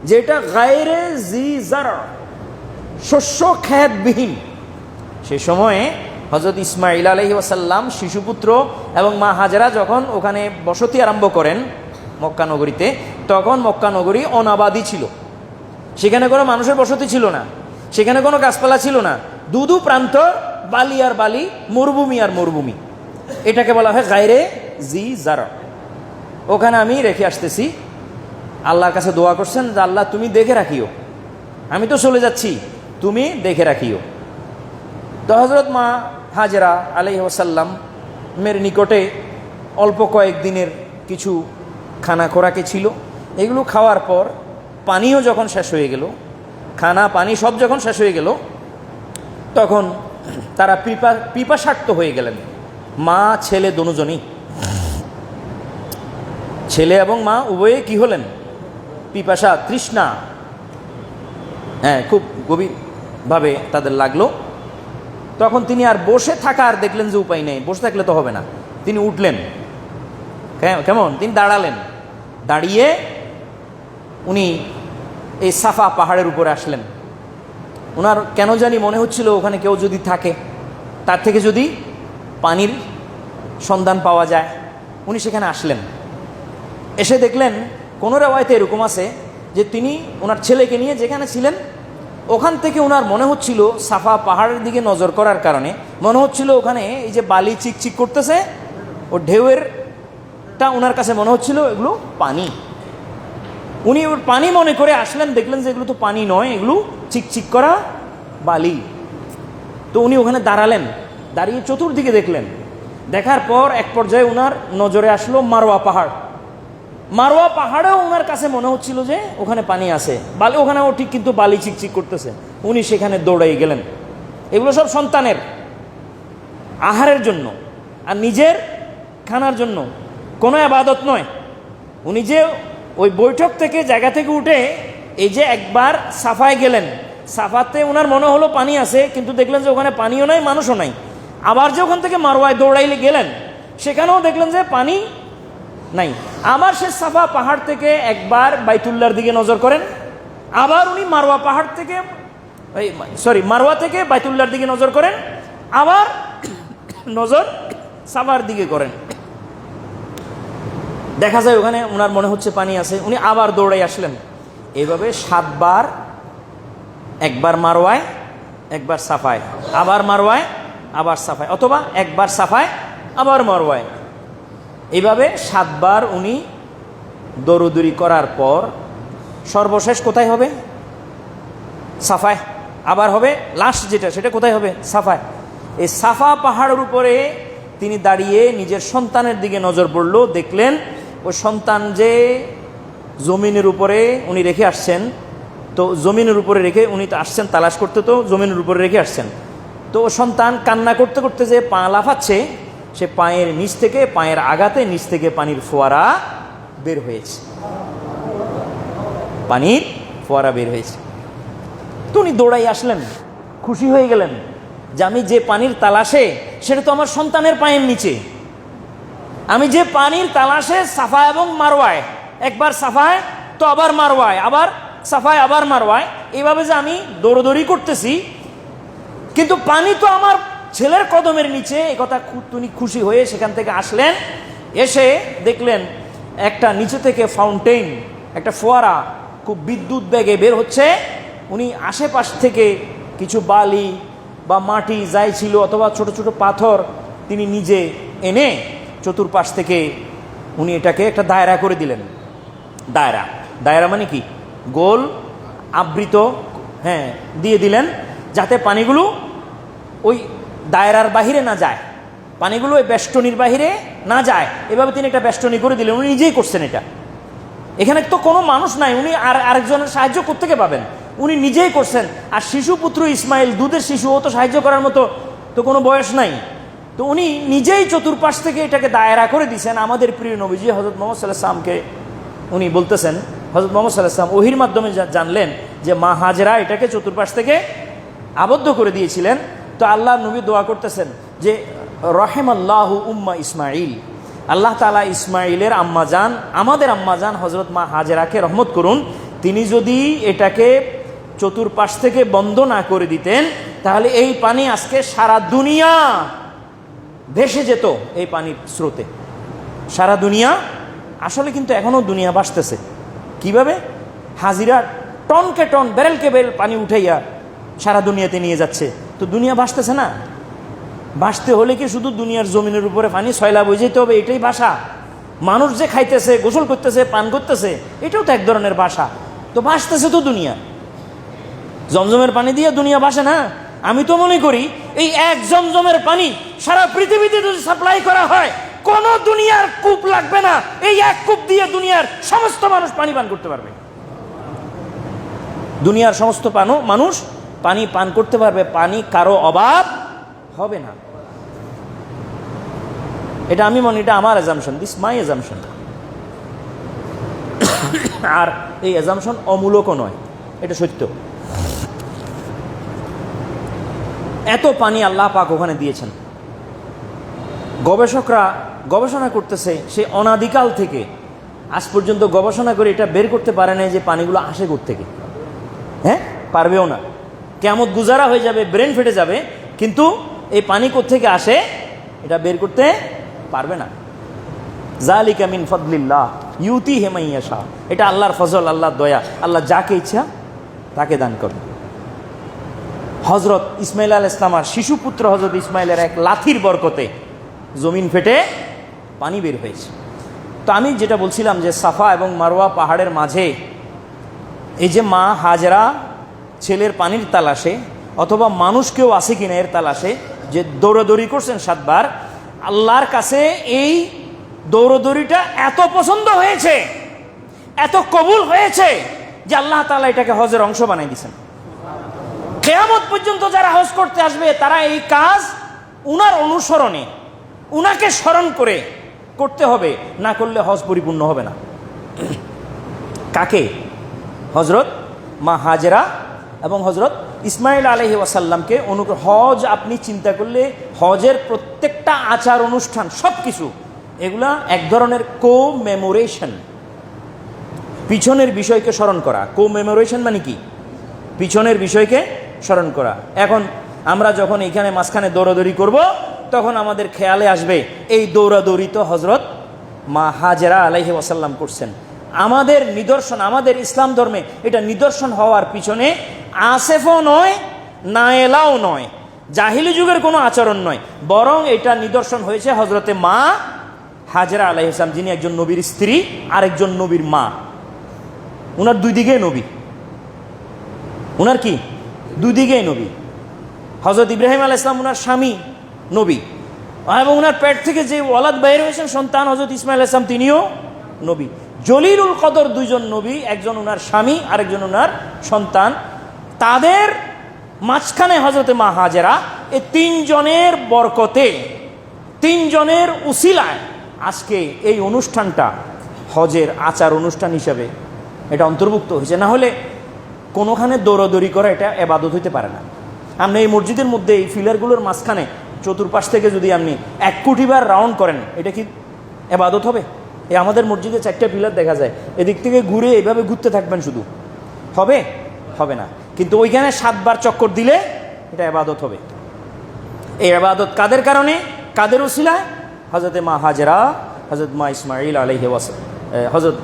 যেটা গায়রে জি জারা, শস্য খ্যাতবিহীন। সে সময়ে হযরত ইসমাঈল আলাইহিস সালাম শিশুপুত্র এবং মা হাজেরা যখন ওখানে বসতি আরম্ভ করেন মক্কা নগরীতে, তখন মক্কা নগরী অনাবাদি ছিল, সেখানে কোনো মানুষের বসতি ছিল না, সেখানে কোনো গাছপালা ছিল না, দুদু প্রান্ত, বালি আর বালি, মরুভূমি আর মরুভূমি। এটাকে বলা হয় গায়রে জি জারা। ওখানে আমি রেখে আসতেছি। আল্লাহর কাছে দোয়া করছেন যে আল্লাহ তুমি দেখে রাখিও, আমি তো চলে যাচ্ছি, তুমি দেখে রাখিও। তো হযরত মা হাজেরা আলাইহিস সালাম মের নিকটে অল্প কয়েকদিনের কিছু খানা খোরাকে ছিল। এগুলো খাওয়ার পর পানিও যখন শেষ হয়ে গেল, খানা পানি সব যখন শেষ হয়ে গেল, তখন তারা পিপাসার্ত হয়ে গেলেন। মা ছেলে দুজনই, ছেলে এবং মা উভয়ে কি হলেন? পিপাসা, তৃষ্ণা, হ্যাঁ, খুব গভীরভাবে তাদের লাগলো। তখন তিনি আর বসে থাকার দেখলেন যে উপায় নেই, বসে থাকলে তো হবে না, তিনি উঠলেন। কেমন? তিনি দাঁড়ালেন, দাঁড়িয়ে উনি এই সাফা পাহাড়ের উপরে আসলেন। ওনার কেন জানি মনে হচ্ছিল ওখানে কেউ যদি থাকে, তার থেকে যদি পানির সন্ধান পাওয়া যায়। উনি সেখানে আসলেন, এসে দেখলেন কোনো রেওয়ায়েতে এরকম আছে যে তিনি ওনার ছেলেকে নিয়ে যেখানে ছিলেন ওখান থেকে ওনার মনে হচ্ছিল, সাফা পাহাড়ের দিকে নজর করার কারণে মনে হচ্ছিল ওখানে এই যে বালি চিকচিক করতেছে, ও ঢেউয়েরটা ওনার কাছে মনে হচ্ছিল এগুলো পানি। উনি ওর পানি মনে করে আসলেন, দেখলেন যে এগুলো তো পানি নয়, এগুলো চিকচিক করা বালি। তো উনি ওখানে দাঁড়ালেন, দাঁড়িয়ে চতুর্দিকে দেখলেন। দেখার পর এক পর্যায়ে ওনার নজরে আসলো মারওয়া পাহাড়। মারওয়া পাহাড়েও ওনার কাছে মনে হচ্ছিল যে ওখানে পানি আছে, বালি ওখানেও ঠিক, কিন্তু বালি চিকচিক করতেছে। উনি সেখানে দৌড়াই গেলেন। এগুলো সব সন্তানের আহারের জন্য আর নিজের খানার জন্য, কোনো ইবাদত নয়। উনি যে ওই বৈঠক থেকে জায়গা থেকে উঠে এই যে একবার সাফায় গেলেন, সাফাতে ওনার মনে হলো পানি আছে, কিন্তু দেখলেন যে ওখানে পানিও নাই, মানুষও নাই। আবার যে ওখান থেকে মারওয়ায় দৌড়াইলে গেলেন, সেখানেও দেখলেন যে পানি নাই। আবার সে সাফা পাহাড় থেকে একবার বাইতুল্লাহর দিকে নজর করেন, আবার উনি মারওয়া পাহাড় থেকে মারওয়া থেকে বাইতুল্লাহর দিকে নজর করেন, আবার নজর সাফার দিকে করেন। দেখা যায় ওখানে ওনার মনে হচ্ছে পানি আছে, উনি আবার দৌড়াই আসলেন। এইভাবে 7 বার, একবার মারওয়ায়, একবার সাফায়, আবার মারওয়ায়, আবার সাফায়, অথবা একবার সাফায় আবার মারওয়ায়। এইভাবে 7 বার উনি দৌড়দৌড়ি করার পর সর্বশেষ কোথায় হবে? সাফায়। আবার হবে লাস্ট যেটা, সেটা কোথায় হবে? সাফায়। এই সাফা পাহাড়ের উপরে তিনি দাঁড়িয়ে নিজের সন্তানের দিকে নজর পড়ল, দেখলেন ওই সন্তান যে জমিনের উপরে উনি রেখে আসছেন। তো জমিনের উপরে রেখে উনি তো আসছেন তালাশ করতে, তো জমিনের উপরে রেখে আসছেন। তো সন্তান কান্না করতে করতে যে পা লাফাচ্ছে, সে পায়ের নিচ থেকে, পায়ের আঘাতে নিচ থেকে পানির ফোয়ারা বের হয়েছে, পানির ফোয়ারা বের হয়েছে। তো উনি দৌড়াই আসলেন, খুশি হয়ে গেলেন যে আমি যে পানির তালাশে, সেটা তো আমার সন্তানের পায়ের নিচে। আমি যে পানির তালাশে সাফা এবং মারওয়ায়, একবার সাফায় তো আবার মারওয়ায়, আবার সাফায় আবার মারওয়ায়, এইভাবে যে আমি দৌড়দৌড়ি করতেছি, কিন্তু পানি তো আমার ছেলের কদমের নিচে। এই কথা তিনি খুশি হয়ে সেখান থেকে আসলেন। এসে দেখলেন একটা নিচে থেকে ফাউন্টেন, একটা ফোয়ারা খুব বিদ্যুৎ বেগে বের হচ্ছে। উনি আশেপাশ থেকে কিছু বালি বা মাটি যাই ছিল, অথবা ছোট ছোট পাথর তিনি নিজে এনে চতুর্পাশ থেকে উনি এটাকে একটা দায়রা করে দিলেন। দায়রা, দায়রা মানে কি? গোল আবৃত, হ্যাঁ, দিয়ে দিলেন, যাতে পানিগুলো ওই দায়রার বাহিরে না যায়, পানিগুলো ওই বেষ্টনীর বাহিরে না যায়। এভাবে তিনি একটা বেষ্টনী করে দিলেন। উনি নিজেই করছেন এটা। এখানে তো কোনো মানুষ নাই, উনি আরেকজনের সাহায্য কোত্থেকে পাবেন? উনি নিজেই করছেন। আর শিশু পুত্র ইসমাইল, দুধের শিশু, ও তো সাহায্য করার মতো তো কোনো বয়স নাই। তো উনি নিজেই চতুর্পাশ থেকে এটাকে দায়রা করে দিয়েছেন। আমাদের প্রিয় নবীজি হযরত মুহাম্মদ সাল্লাল্লাহু আলাইহি ওয়াসাল্লামকে উনি বলতেছেন, হযরত মুহাম্মদ সাল্লাল্লাহু আলাইহি ওয়াসাল্লাম ওহির মাধ্যমে জানলেন যে মা হাজেরা এটাকে চতুর্পাশ থেকে আবদ্ধ করে দিয়েছিলেন। তো আল্লাহ নবী দোয়া করতেছেন যে রাহিমাল্লাহু উম্মা ইসমাঈল, আল্লাহ তাআলা ইসমাঈলের আম্মাজান, আমাদের আম্মাজান হযরত মা হাজেরাকে রহমত করুন। তিনি যদি এটাকে চতুর্পাশ থেকে বন্ধ না করে দিতেন তাহলে এই পানি আজকে সারা দুনিয়া ভেসে যেত, এই পানির স্রোতে সারা দুনিয়া। আসলে কিন্তু এখনও দুনিয়া ভাসতেছে। কিভাবে? হাজিরা টনকে টন, বেরেলকে বেরেল পানি উঠাইয়া সারা দুনিয়াতে নিয়ে যাচ্ছে। তো দুনিয়া ভাসতেছে না? ভাসতে হলে কি শুধু দুনিয়ার জমিনের উপরে পানি সয়লা বয়ে যেতে হবে এটাই ভাষা? মানুষ যে খাইতেছে, গোসল করতেছে, পান করতেছে, এটাও তো এক ধরনের ভাষা। তো ভাসতেছে তো দুনিয়া। জমজমের পানি দিয়ে দুনিয়া ভাসে না। আমি তো মনে করি এই এক জমজমের পানি সারা পৃথিবীতে যদি সাপ্লাই করা হয় কোন দুনিয়ার কূপ লাগবে না। এই এক কূপ দিয়ে দুনিয়ার সমস্ত মানুষ পানি পান করতে পারবে। দুনিয়ার সমস্ত মানুষ পানি পান করতে পারবে, পানি কারো অভাব হবে না। এটা আমি মনে, এটা আমার অ্যাজাম্পশন, দিস মাই অ্যাজাম্পশন। আর এই অ্যাজাম্পশন অমূলকও নয়, এটা সত্য। এত পানি আল্লাহ পাক ওখানে দিয়েছেন। গবেষকরা গবেষণা করতেছে, সে অনাদিকাল থেকে আজ পর্যন্ত গবেষণা করে এটা বের করতে পারে না যে পানিগুলো আসে কোত্থেকে। হ্যাঁ, পারবেও না। কিয়ামত গুজারা হয়ে যাবে, ব্রেন ফেটে যাবে, কিন্তু এই পানি কোত্থেকে আসে এটা বের করতে পারবে না। যালিকা মিন ফাদলিল্লাহ ইউতিহি মান ইয়াশা, এটা আল্লাহর ফজল, আল্লাহর দয়া। আল্লাহ যাকে ইচ্ছা তাকে দান করেন। হজরত ইসমাইল আলাইহিস সালাম আর শিশুপুত্র হজরত ইসমাইলের এক লাথির বরকতে জমিন ফেটে পানি বের হয়েছে। তো আমি যেটা বলছিলাম যে সাফা এবং মারওয়া পাহাড়ের মাঝে এই যে মা হাজেরা ছেলের পানির তালাশে, অথবা মানুষ কেউ আছে কিনা এর তালাশে যে দৌড়াদৌড়ি করছেন 7 বার, আল্লাহর কাছে এই দৌড়াদৌড়িটা এত পছন্দ হয়েছে, এত কবুল হয়েছে যে আল্লাহ তাআলা এটাকে হজের অংশ বানাই দিয়েছেন। কিয়ামত পর্যন্ত যারা হজ করতে আসবে তারা এই কাজ উনার অনুসরণে, উনাকে স্মরণ করে করতে হবে, না করলে হজ পরিপূর্ণ হবে না। কাকে? হজরত মা হাজেরা এবং হজরত ইসমাইল আলাইহি ওয়াসাল্লামকে হজ আপনি চিন্তা করলে হজের প্রত্যেকটা আচার অনুষ্ঠান সব কিছু এগুলা এক ধরনের কো-মেমোরেশন, পিছনের বিষয়কে স্মরণ করা। কো-মেমোরেশন মানে কি? পিছনের বিষয়কে স্মরণ করা। এখন আমরা যখন এইখানে মাঝখানে দৌড়াদৌড়ি করব তখন আমাদের খেয়ালে আসবে এই দৌড়াদৌড়ি তো হজরত মা হাজেরা আলাইহি ওয়াসাল্লাম করছেন। আমাদের নিদর্শন, আমাদের ইসলাম ধর্মে এটা নিদর্শন হওয়ার পিছনে আসেফও নয়, নায়েলাও নয়, জাহিলি যুগের কোনো আচরণ নয়, বরং এটা নিদর্শন হয়েছে হজরতে মা হাজেরা আলাইহিস সালাম, যিনি একজন নবীর স্ত্রী আর একজন নবীর মা। উনার দুই দিকেই নবী, উনার কি দুই দিকেই নবী। হজরত ইব্রাহিম আলাইহিস সালাম উনার স্বামী নবী, এবং উনার পেট থেকে যে ওয়ালাদ বাইর হয়েছেন সন্তান হজরত ইসমাইল আলাইহিস সালাম, তিনিও নবী। জলিলুল কদর দুইজন নবী, একজন উনার স্বামী আরেকজন উনার সন্তান। তাদের মাঝখানে হজরতে মা হাজেরা, এই 3 জনের বরকতে, 3 জনের উসিলায় আজকে এই অনুষ্ঠানটা হজের আচার অনুষ্ঠান হিসাবে এটা অন্তর্ভুক্ত হয়েছে। না হলে কোনোখানে দৌড়াদৌড়ি করা এটা এবাদত হইতে পারে না। আপনি এই মসজিদের মধ্যে এই ফিলারগুলোর মাঝখানে চতুর্পাশ থেকে যদি আপনি 1 কোটি বার রাউন্ড করেন এটা কি এবাদত হবে? এই আমাদের মসজিদে 4টা পিলার দেখা যায়, এদিক থেকে ঘুরে এইভাবে ঘুরতে থাকবেন, শুধু হবে? হবে না। কিন্তু ওইখানে 7 বার চক্কর দিলে এটা এবাদত হবে। এই এবাদত কাদের কারণে, কাদের ওসিলায়? হজরতে মা হাজেরা, হজরত মা ইসমাইল আলাইহি ওয়াসাল্লাম, হজরত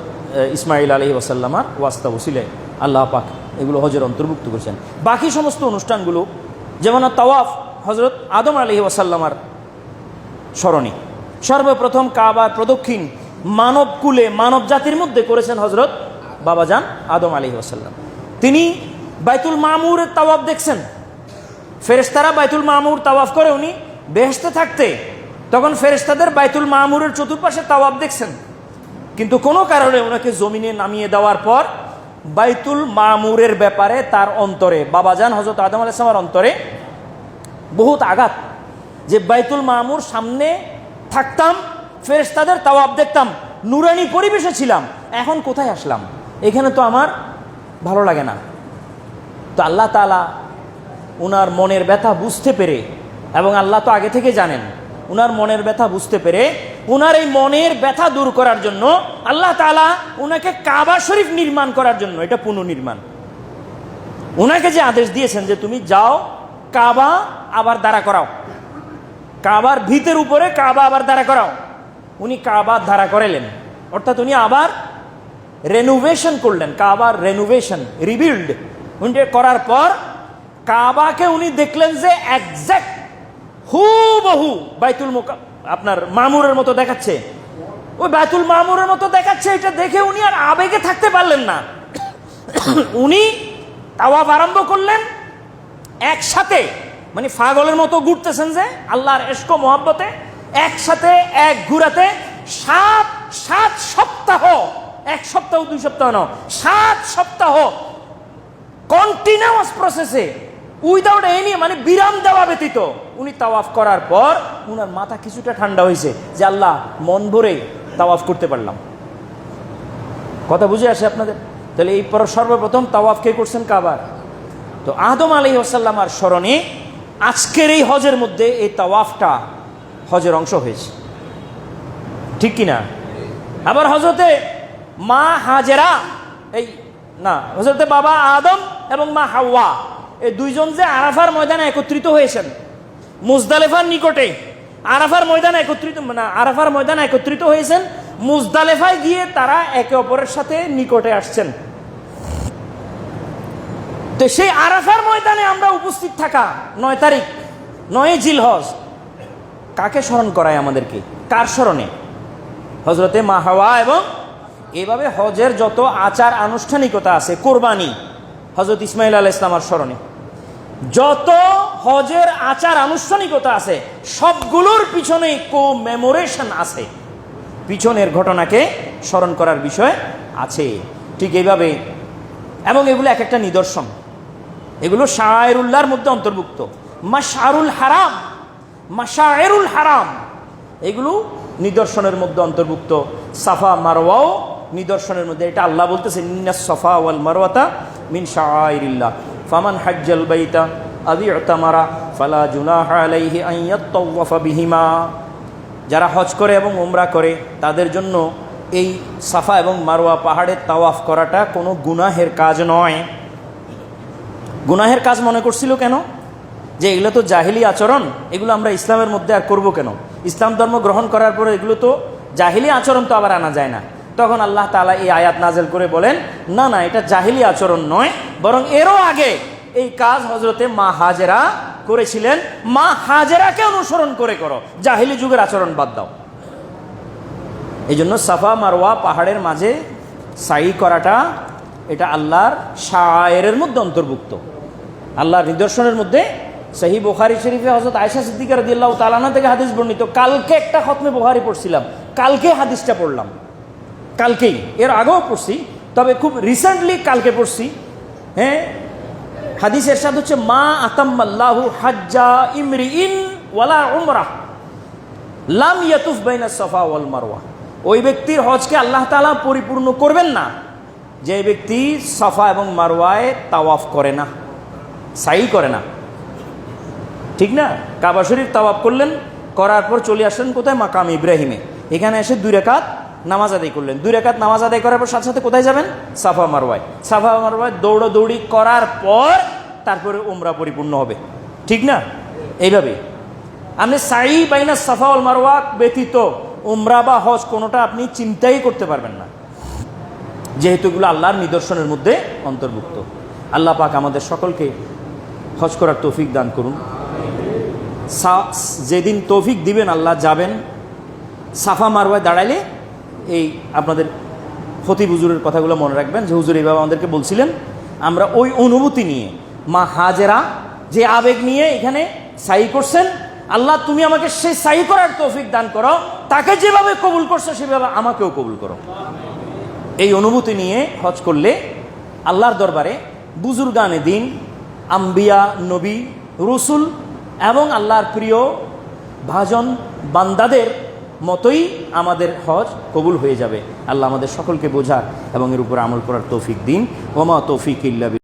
ইসমাইল আলাইহি ওয়াসাল্লামার ওয়াস্তা ওসিলায় আল্লাহ পাক এগুলো হজের অন্তর্ভুক্ত করেছেন। বাকি সমস্ত অনুষ্ঠানগুলো যেমন তাওয়াফ হজরত আদম আলাইহি ওয়াসাল্লামার স্মরণে, সর্বপ্রথম কাবার প্রদক্ষিণ মানব কুলে, মানব জাতির মধ্যে করেছেন হজরত বাবাজান আদম আলাইহি ওয়াসাল্লাম। তিনি বাইতুল মামুরের তাওয়াফ দেখছেন, ফেরেশতারা বাইতুল মামুর তাওয়াফ করে উনি বেহেশতে থাকতে, তখন ফেরেশতাদের বাইতুল মামুরের চতুর্পাশে তাওয়াফ দেখছেন। কিন্তু কোনো কারণে ওনাকে জমিনে নামিয়ে দেওয়ার পর বাইতুল মামুরের ব্যাপারে তার অন্তরে, বাবাজান হজরত আদম আলাইহিস সালামের অন্তরে বহুত আঘাত যে বাইতুল মামুর সামনে থাকতাম, ফেরেশতাদের তাওয়াফ দেখতাম, নুরানি পরিবেশে ছিলাম, এখন কোথায় আসলাম? এখানে তো আমার ভালো লাগে না। তো আল্লাহ তাআলা উনার মনের ব্যথা বুঝতে পেরে, এবং আল্লাহ তো আগে থেকে জানেন, উনার মনের ব্যথা বুঝতে পেরে উনার এই মনের ব্যথা দূর করার জন্য আল্লাহ তাআলা উনাকে কাবা শরীফ নির্মাণ করার জন্য, এটা পুনর্নির্মাণ, উনাকে যে আদেশ দিয়েছেন যে তুমি যাও কাবা আবার দাঁড়া করাও, কাবার ভিতের উপরে কাবা আবার দাঁড়া করাও, উনি কাবা দাঁড়া করালেন। অর্থাৎ উনি আবার রেনোভেশন করলেন, কাবার রেনোভেশন, রিবিল্ড উনি করার পর কাবাকে উনি দেখলেন যে একজ্যাক্ট হুবহু বাইতুল আপনার মামুরের মতো দেখাচ্ছে, ওই বাইতুল মামুরের মতো দেখাচ্ছে। এটা দেখে উনি আর আবেগে থাকতে পারলেন না, উনি তাওয়াফ আরম্ভ করলেন একসাথে, মানে পাগলের মতো ঘুরতেছেন যে আল্লাহর ইশক ও মহব্বতে, একসাথে এক ঘুরাতে 7 সপ্তাহ, 1 সপ্তাহ 2 সপ্তাহ না, 7 সপ্তাহ কন্টিনিউয়াস প্রসেসে, উইদাউট এনি, মানে বিরাম দেওয়া ব্যতীত উনি তাওয়াফ করার পর উনার মাথা কিছুটা ঠান্ডা হয়েছে যে আল্লাহ, মন ভরে তাওয়াফ করতে পারলাম। কথা বুঝে আসে আপনাদের? তাহলে এই পর সর্বপ্রথম তাওয়াফ কে করছেন? কাবার। তো আদম আলাইহিস সালামের স্মরণে আজকের এই হজের মধ্যে এই তাওয়াফটা হজের অংশ হয়েছে, ঠিক কিনা? আবার হজরতে মা হাজেরা, এই না, হজরতে বাবা আদম এবং মা হাওয়া, এই দুইজন যে আরাফার ময়দানে একত্রিত হয়েছেন মুজদালেফার নিকটে, আরাফার ময়দানে একত্রিত হয়েছেন, মুজদালেফায় গিয়ে তারা একে অপরের সাথে নিকটে আসছেন। তো সেই আরাফার ময়দানে আমরা উপস্থিত থাকা 9 তারিখ, 9 জিলহজ, কাকে স্মরণ করায় আমাদেরকে? কার স্মরণে? হজরতে মা হাওয়া। এবং এভাবে হজের যত আচার আনুষ্ঠানিকতা আছে, কোরবানি হজরত ইসমাইল আলাইহিস সালামের স্মরণে, যত হজের আচার আনুষ্ঠানিকতা আছে সবগুলোর পিছনে কো-মেমোরেশন আছে, পিছনের ঘটনাকে স্মরণ করার বিষয় আছে। ঠিক এইভাবে, এবং এগুলো এক একটা নিদর্শন, এগুলো শায়রুল্লাহর মধ্যে অন্তর্ভুক্ত। মাশায়েরুল হারাম এগুলো নিদর্শনের মধ্যে অন্তর্ভুক্ত। সাফা মারওয়াও নিদর্শনের মধ্যে। এটা আল্লাহ বলতেছেন, ইন্নাস সাফা ওয়াল মারওয়াতা মিন শাআইরিল্লাহ ফামান হাজ্জাল বাইতা আও ইতামারা ফালা জুনাহা আলাইহি আন ইয়াতাওয়াফা বিহিমা। যারা হজ করে এবং উমরা করে তাদের জন্য এই সাফা এবং মারওয়া পাহাড়ের তাওয়াফ করাটা কোনো গুনাহের কাজ নয়। গুনাহের কাজ মনে করছিল কেন? যে এগুলো তো জাহিলি আচরণ, এগুলো আমরা ইসলামের মধ্যে আর করব কেন? ইসলাম ধর্ম গ্রহণ করার পরে এগুলো তো জাহিলি আচরণ, তো আবার আনা যায় না। তখন আল্লাহ তাআলা এই আয়াত নাজেল করে বলেন, না না, এটা জাহিলি আচরণ নয়, বরং এরও আগে এই কাজ হজরতে মা হাজেরা করেছিলেন। মা হাজেরাকে অনুসরণ করে করো, জাহিলি যুগের আচরণ বাদ দাও। এই জন্য সাফা মারওয়া পাহাড়ের মাঝে সাই করাটা, এটা আল্লাহর শায়েরের মধ্যে অন্তর্ভুক্ত, আল্লাহর নিদর্শনের মধ্যে। সহিহ বুখারী শরীফে হযরত আয়েশা সিদ্দিকা রাদিয়াল্লাহু তাআলা আনহা থেকে হাদিস বর্ণিত। কালকে একটা খতমে বুখারী পড়ছিলাম, কালকে হাদিসটা পড়লাম, কালকেই, এর আগেও পড়ছি, তবে খুব রিসেন্টলি কালকে পড়ছি। হ্যাঁ, হাদিস এরশাদ হচ্ছে, মা আতাম্মাল্লাহু হাজ্জা ইমরিইন ওয়ালা উমরাহ লাম ইয়াতুফ বাইনা সাফা ওয়াল মারওয়া। ওই ব্যক্তির হজকে আল্লাহ তাআলা পরিপূর্ণ করবেন না যে ব্যক্তি সাফা এবং মারওয়ায় তাওয়াফ করে না, সাই করে না। ঠিক না? কাবা শরীফ তাওয়াফ করলেন, করার পর চলে আসলেন কোথায়? মাকাম ইব্রাহিমে। এখানে এসে 2 রাকাত নামাজ আদায় করলেন। 2 রাকাত নামাজ আদায় করার পর সাথে সাথে কোথায় যাবেন? সাফা মারওয়ায়। সাফা মারওয়ায় দৌড়াদৌড়ি করার পর তারপরে উমরা পরিপূর্ণ হবে। ঠিক না? এইভাবে আপনি সাই বাইনা সাফা ওয়াল মারওয়া ব্যতীত উমরা বা হজ কোনোটা আপনি চিন্তাই করতে পারবেন না, যেহেতু এগুলো আল্লাহর নিদর্শনের মধ্যে অন্তর্ভুক্ত। আল্লাহ পাক আমাদের সকলকে হজ করার তৌফিক দান করুন। যেদিন তৌফিক দিবেন আল্লাহ, যাবেন সাফা মারওয়ায় দাঁড়াইলে এই আপনাদের খতিব হুজুরের কথাগুলো মনে রাখবেন, যে হুজুর এইভাবে আমাদেরকে বলছিলেন। আমরা ওই অনুভূতি নিয়ে, মা হাজেরা যে আবেগ নিয়ে এখানে সাই করছেন, আল্লাহ তুমি আমাকে সেই সাই করার তৌফিক দান করো, তাকে যেভাবে কবুল করছো সেভাবে আমাকেও কবুল করো। এই অনুভূতি নিয়ে হজ করলে আল্লাহর দরবারে বুজুর্গানে দিন, আম্বিয়া, নবী, রসুল এবং আল্লাহর প্রিয় ভাজন বান্দাদের মতোই আমাদের হজ কবুল হয়ে যাবে। আল্লাহ আমাদের সকলকে বোঝার এবং এর উপর আমল করার তৌফিক দিন। ওমা তৌফিক ইল্লা বিল্লাহ।